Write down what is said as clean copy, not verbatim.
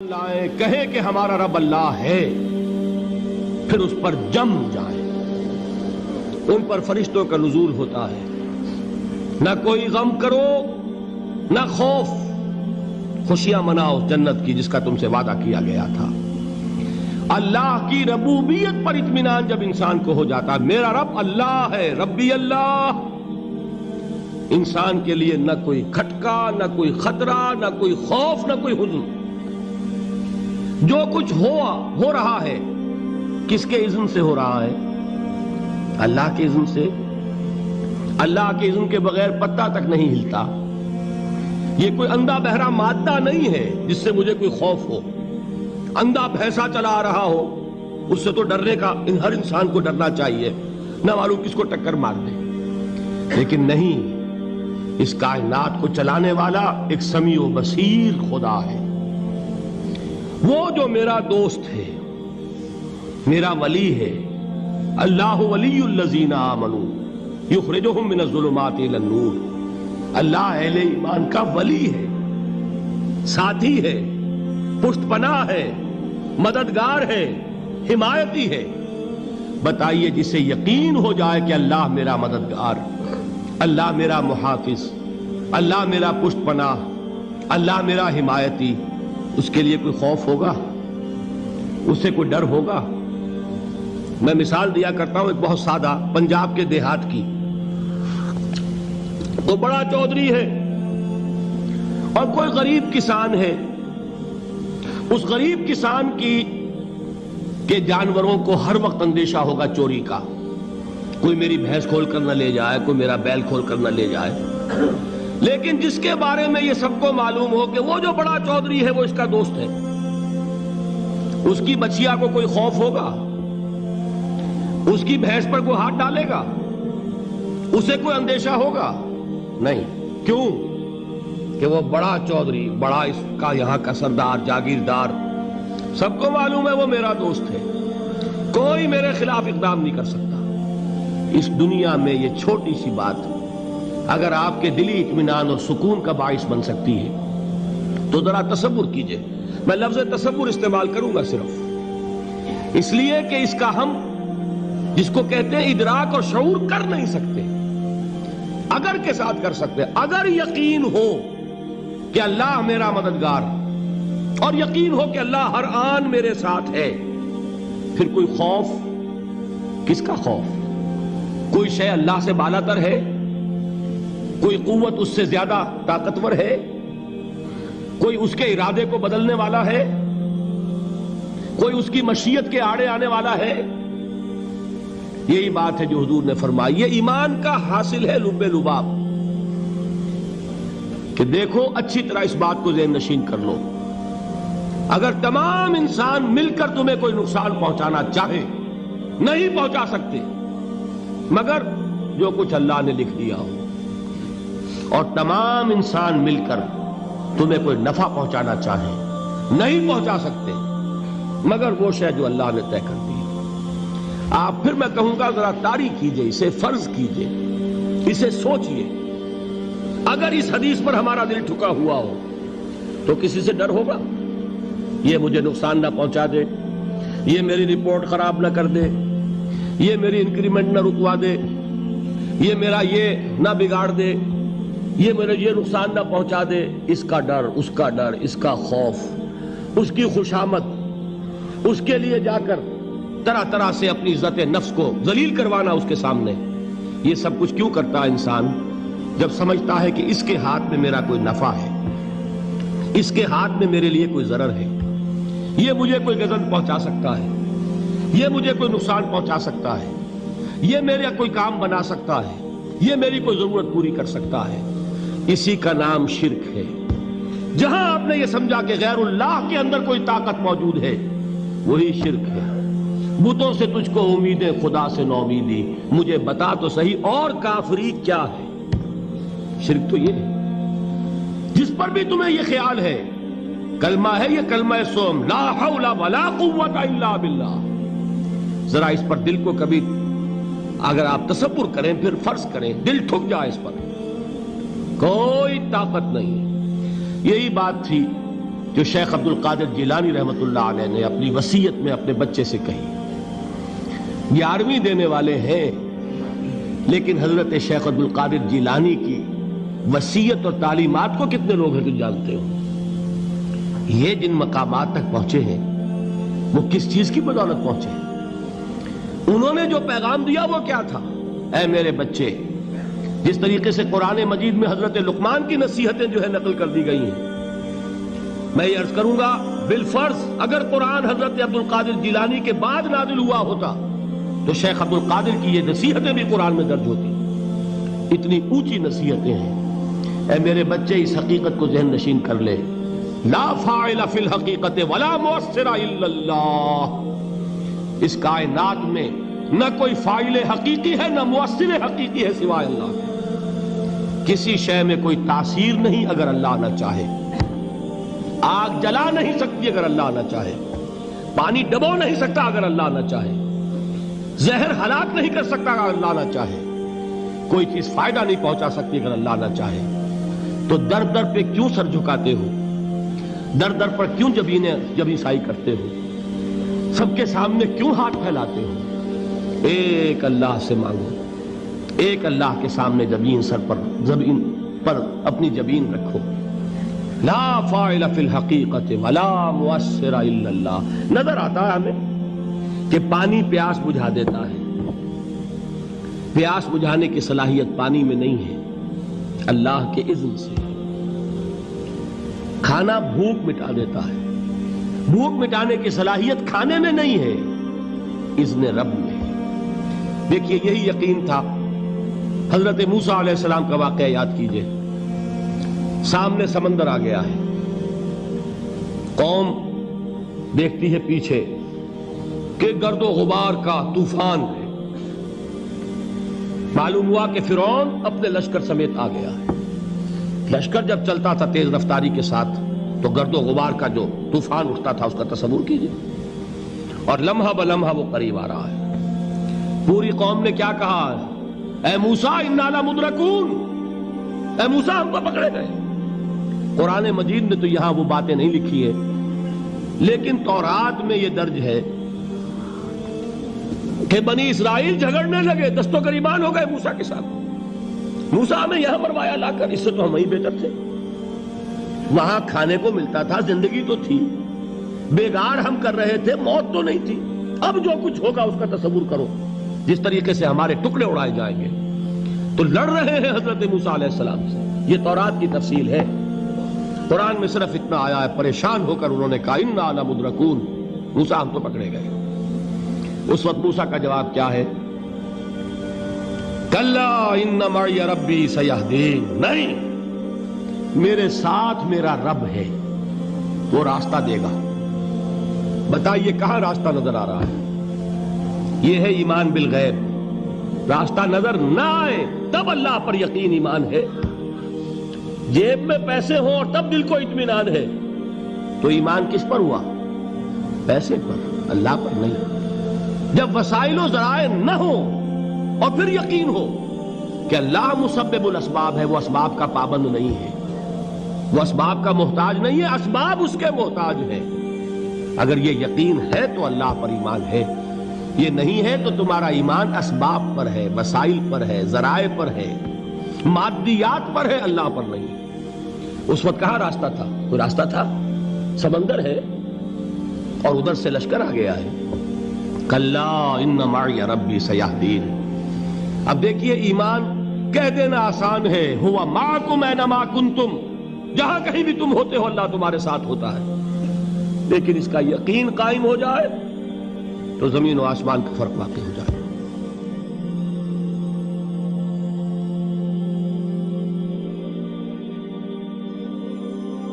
لائیں کہیں کہ ہمارا رب اللہ ہے، پھر اس پر جم جائیں۔ ان پر فرشتوں کا نزول ہوتا ہے، نہ کوئی غم کرو نہ خوف، خوشیاں مناؤ جنت کی جس کا تم سے وعدہ کیا گیا تھا۔ اللہ کی ربوبیت پر اطمینان جب انسان کو ہو جاتا ہے، میرا رب اللہ ہے، ربی اللہ، انسان کے لیے نہ کوئی کھٹکا، نہ کوئی خطرہ، نہ کوئی خوف، نہ کوئی حزن۔ جو کچھ ہو رہا ہے کس کے اذن سے ہو رہا ہے؟ اللہ کے اذن سے۔ اللہ کے اذن کے بغیر پتہ تک نہیں ہلتا۔ یہ کوئی اندھا بہرا مادہ نہیں ہے جس سے مجھے کوئی خوف ہو۔ اندھا بھینسا چلا آ رہا ہو اس سے تو ڈرنے کا ہر انسان کو ڈرنا چاہیے، نہ معلوم کس کو ٹکر مار دے۔ لیکن نہیں، اس کائنات کو چلانے والا ایک سمیع و بصیر خدا ہے، وہ جو میرا دوست ہے، میرا ولی ہے۔ اللہ ولی الذین آمنوا یخرجہم من الظلمات الی النور۔ اللہ اہل ایمان کا ولی ہے، ساتھی ہے، پشت پناہ ہے، مددگار ہے، حمایتی ہے۔ بتائیے جسے یقین ہو جائے کہ اللہ میرا مددگار، اللہ میرا محافظ، اللہ میرا پشت پناہ، اللہ میرا حمایتی، اس کے لیے کوئی خوف ہوگا؟ اس سے کوئی ڈر ہوگا؟ میں مثال دیا کرتا ہوں ایک بہت سادہ، پنجاب کے دیہات کی۔ وہ بڑا چودھری ہے اور کوئی غریب کسان ہے۔ اس غریب کسان کے جانوروں کو ہر وقت اندیشہ ہوگا چوری کا، کوئی میری بھینس کھول کر نہ لے جائے، کوئی میرا بیل کھول کر نہ لے جائے۔ لیکن جس کے بارے میں یہ سب کو معلوم ہو کہ وہ جو بڑا چودھری ہے وہ اس کا دوست ہے، اس کی بچیا کو کوئی خوف ہوگا؟ اس کی بھینس پر کوئی ہاتھ ڈالے گا؟ اسے کوئی اندیشہ ہوگا؟ نہیں۔ کیوں؟ کہ وہ بڑا چودھری، بڑا اس کا یہاں کا سردار، جاگیردار، سب کو معلوم ہے وہ میرا دوست ہے، کوئی میرے خلاف اقدام نہیں کر سکتا۔ اس دنیا میں یہ چھوٹی سی بات اگر آپ کے دلی اطمینان اور سکون کا باعث بن سکتی ہے تو ذرا تصور کیجئے۔ میں لفظ تصور استعمال کروں گا صرف اس لیے کہ اس کا ہم جس کو کہتے ہیں ادراک اور شعور کر نہیں سکتے، اگر کے ساتھ کر سکتے۔ اگر یقین ہو کہ اللہ میرا مددگار اور یقین ہو کہ اللہ ہر آن میرے ساتھ ہے، پھر کوئی خوف؟ کس کا خوف؟ کوئی شے اللہ سے بالا تر ہے؟ کوئی قوت اس سے زیادہ طاقتور ہے؟ کوئی اس کے ارادے کو بدلنے والا ہے؟ کوئی اس کی مشیت کے آڑے آنے والا ہے؟ یہی بات ہے جو حضور نے فرمائی۔ یہ ایمان کا حاصل ہے لب لباب، کہ دیکھو اچھی طرح اس بات کو ذہن نشین کر لو، اگر تمام انسان مل کر تمہیں کوئی نقصان پہنچانا چاہے نہیں پہنچا سکتے مگر جو کچھ اللہ نے لکھ دیا ہو، اور تمام انسان مل کر تمہیں کوئی نفع پہنچانا چاہیں نہیں پہنچا سکتے مگر وہ شے جو اللہ نے طے کر دی۔ آپ پھر میں کہوں گا ذرا طاری کیجئے، اسے فرض کیجئے، اسے سوچئے۔ اگر اس حدیث پر ہمارا دل ٹھکا ہوا ہو تو کسی سے ڈر ہوگا؟ یہ مجھے نقصان نہ پہنچا دے، یہ میری رپورٹ خراب نہ کر دے، یہ میری انکریمنٹ نہ رکوا دے، یہ میرا یہ نہ بگاڑ دے، یہ میرے یہ نقصان نہ پہنچا دے۔ اس کا ڈر، اس کا ڈر، اس کا خوف، اس کی خوشامد، اس کے لیے جا کر طرح طرح سے اپنی عزت نفس کو ذلیل کروانا اس کے سامنے، یہ سب کچھ کیوں کرتا ہے انسان؟ جب سمجھتا ہے کہ اس کے ہاتھ میں میرا کوئی نفع ہے، اس کے ہاتھ میں میرے لیے کوئی ضرر ہے، یہ مجھے کوئی غضب پہنچا سکتا ہے، یہ مجھے کوئی نقصان پہنچا سکتا ہے، یہ میرا کوئی کام بنا سکتا ہے، یہ میری کوئی ضرورت پوری کر سکتا ہے، اسی کا نام شرک ہے۔ جہاں آپ نے یہ سمجھا کہ غیر اللہ کے اندر کوئی طاقت موجود ہے وہی شرک ہے۔ بتوں سے تجھ کو امیدیں، خدا سے نومیدی، مجھے بتا تو صحیح اور کافری کیا ہے؟ شرک تو یہ ہے۔ جس پر بھی تمہیں یہ خیال ہے، کلمہ ہے یہ کلمہ سوم، لا حول ولا قوت الا باللہ، ذرا اس پر دل کو کبھی اگر آپ تصور کریں، پھر فرض کریں، دل ٹھک جائے اس پر، کوئی طاقت نہیں۔ یہی بات تھی جو شیخ عبد القادر جیلانی رحمۃ اللہ علیہ نے اپنی وصیت میں اپنے بچے سے کہی. 11ویں دینے والے ہیں، لیکن حضرت شیخ عبد القادر جیلانی کی وصیت اور تعلیمات کو کتنے لوگ ہیں تم جانتے ہو؟ یہ جن مقامات تک پہنچے ہیں وہ کس چیز کی بدولت پہنچے ہیں؟ انہوں نے جو پیغام دیا وہ کیا تھا؟ اے میرے بچے، جس طریقے سے قرآن مجید میں حضرت لقمان کی نصیحتیں جو ہے نقل کر دی گئی ہیں، میں یہ عرض کروں گا بالفرض اگر قرآن حضرت عبد القادر جیلانی کے بعد نازل ہوا ہوتا تو شیخ عبد القادر کی یہ نصیحتیں بھی قرآن میں درج ہوتی. اتنی اونچی نصیحتیں ہیں. اے میرے بچے، اس حقیقت کو ذہن نشین کر لے، لا فاعل فی الحقیقت ولا مؤثر الا اللہ. اس کائنات میں نہ کوئی فاعل حقیقی ہے نہ مؤثر حقیقی ہے سوائے اللہ. کسی شے میں کوئی تاثیر نہیں اگر اللہ نہ چاہے. آگ جلا نہیں سکتی اگر اللہ نہ چاہے. پانی ڈبو نہیں سکتا اگر اللہ نہ چاہے. زہر ہلاک نہیں کر سکتا اگر اللہ نہ چاہے. کوئی چیز فائدہ نہیں پہنچا سکتی اگر اللہ نہ چاہے. تو در در پہ کیوں سر جھکاتے ہو؟ در در پر کیوں جبیں سائی کرتے ہو؟ سب کے سامنے کیوں ہاتھ پھیلاتے ہو؟ ایک اللہ سے مانگو. ایک اللہ کے سامنے زمین پر اپنی جبین رکھو. لا فاعل فی الحقیقت ولا مؤثر الا اللہ. نظر آتا ہے ہمیں کہ پانی پیاس بجھا دیتا ہے. پیاس بجھانے کی صلاحیت پانی میں نہیں ہے، اللہ کے اذن سے. کھانا بھوک مٹا دیتا ہے. بھوک مٹانے کی صلاحیت کھانے میں نہیں ہے، اذن رب میں. دیکھیے یہی یقین تھا. حضرت موسیٰ علیہ السلام کا واقعہ یاد کیجئے. سامنے سمندر آ گیا ہے. قوم دیکھتی ہے پیچھے کہ گرد و غبار کا طوفان ہے. معلوم ہوا کہ فرعون اپنے لشکر سمیت آ گیا ہے. لشکر جب چلتا تھا تیز رفتاری کے ساتھ تو گرد و غبار کا جو طوفان اٹھتا تھا اس کا تصور کیجئے. اور لمحہ بلمحہ وہ قریب آ رہا ہے. پوری قوم نے کیا کہا؟ اے موسیٰ انا لمدرکون. اے موسیٰ ہم کو پکڑے گئے. قرآن مجید نے تو یہاں وہ باتیں نہیں لکھی ہے، لیکن تورات میں یہ درج ہے کہ بنی اسرائیل جھگڑنے لگے، دست و گریبان ہو گئے موسیٰ کے ساتھ. موسیٰ ہمیں یہاں مروایا لا کر، اس سے تو ہم ہی بہتر تھے. وہاں کھانے کو ملتا تھا، زندگی تو تھی. بیگار ہم کر رہے تھے، موت تو نہیں تھی. اب جو کچھ ہوگا اس کا تصور کرو، جس طریقے سے ہمارے ٹکڑے اڑائے جائیں گے. تو لڑ رہے ہیں حضرت موسیٰ علیہ السلام سے. یہ تورات کی تفصیل ہے. قرآن میں صرف اتنا آیا ہے، پریشان ہو کر انہوں نے کہا انا لمدرکون. موسیٰ ہم تو پکڑے گئے. اس وقت موسیٰ کا جواب کیا ہے؟ کلا ان معی ربی سیہدین. نہیں، میرے ساتھ میرا رب ہے، وہ راستہ دے گا. بتائیے کہاں راستہ نظر آ رہا ہے؟ یہ ہے ایمان بالغیب. راستہ نظر نہ آئے تب اللہ پر یقین ایمان ہے. جیب میں پیسے ہوں اور تب دل کو اطمینان ہے تو ایمان کس پر ہوا؟ پیسے پر، اللہ پر نہیں. جب وسائل و ذرائع نہ ہوں اور پھر یقین ہو کہ اللہ مسبب الاسباب ہے، وہ اسباب کا پابند نہیں ہے، وہ اسباب کا محتاج نہیں ہے، اسباب اس کے محتاج ہے. اگر یہ یقین ہے تو اللہ پر ایمان ہے. یہ نہیں ہے تو تمہارا ایمان اسباب پر ہے، وسائل پر ہے، ذرائع پر ہے، مادیات پر ہے، اللہ پر نہیں. اس وقت کہاں راستہ تھا؟ کوئی راستہ تھا؟ سمندر ہے اور ادھر سے لشکر آ گیا ہے. کلا ان معی ربی سیہدین. اب دیکھیے ایمان کہہ دینا آسان ہے، ہوا معکم اینما کنتم. جہاں کہیں بھی تم ہوتے ہو اللہ تمہارے ساتھ ہوتا ہے. لیکن اس کا یقین قائم ہو جائے تو زمین و آسمان کا فرق واقع ہو جائے.